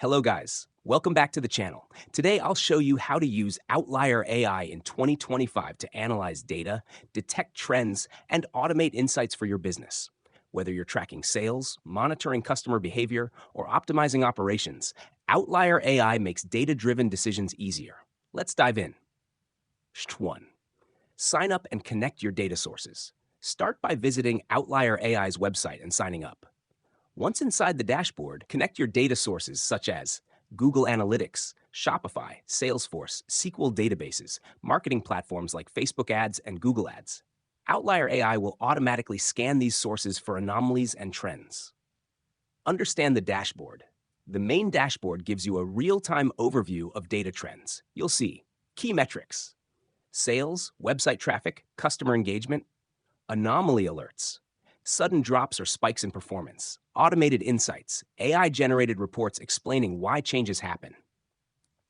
Hello guys, welcome back to the channel. Today I'll show you how to use Outlier AI in 2025 to analyze data, detect trends, and automate insights for your business. Whether you're tracking sales, monitoring customer behavior, or optimizing operations, Outlier AI makes data-driven decisions easier. Let's dive in. Step 1. Sign up and connect your data sources. Start by visiting Outlier AI's website and signing up. Once inside the dashboard, connect your data sources such as Google Analytics, Shopify, Salesforce, SQL databases, marketing platforms like Facebook Ads and Google Ads. Outlier AI will automatically scan these sources for anomalies and trends. Understand the dashboard. The main dashboard gives you a real-time overview of data trends. You'll see key metrics, sales, website traffic, customer engagement, anomaly alerts, sudden drops or spikes in performance, automated insights, AI-generated reports explaining why changes happen.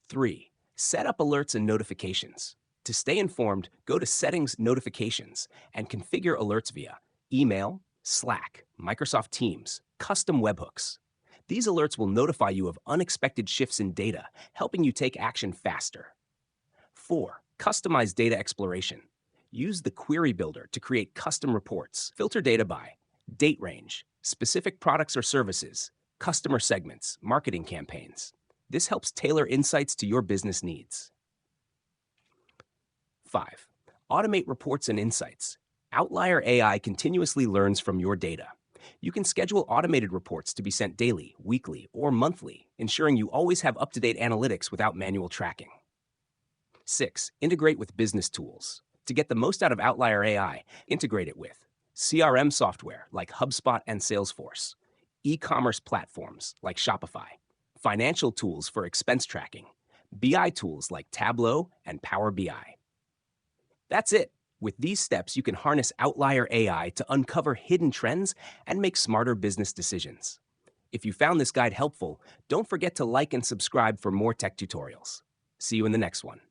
3. Set up alerts and notifications. To stay informed, go to Settings Notifications and configure alerts via email, Slack, Microsoft Teams, custom webhooks. These alerts will notify you of unexpected shifts in data, helping you take action faster. 4. Customize data exploration. Use the Query Builder to create custom reports. Filter data by date range, specific products or services, customer segments, marketing campaigns. This helps tailor insights to your business needs. 5. Automate reports and insights. Outlier AI continuously learns from your data. You can schedule automated reports to be sent daily, weekly, or monthly, ensuring you always have up-to-date analytics without manual tracking. 6. Integrate with business tools. To get the most out of Outlier AI, integrate it with CRM software like HubSpot and Salesforce, e-commerce platforms like Shopify, financial tools for expense tracking, BI tools like Tableau and Power BI. That's it. With these steps, you can harness Outlier AI to uncover hidden trends and make smarter business decisions. If you found this guide helpful, don't forget to like and subscribe for more tech tutorials. See you in the next one.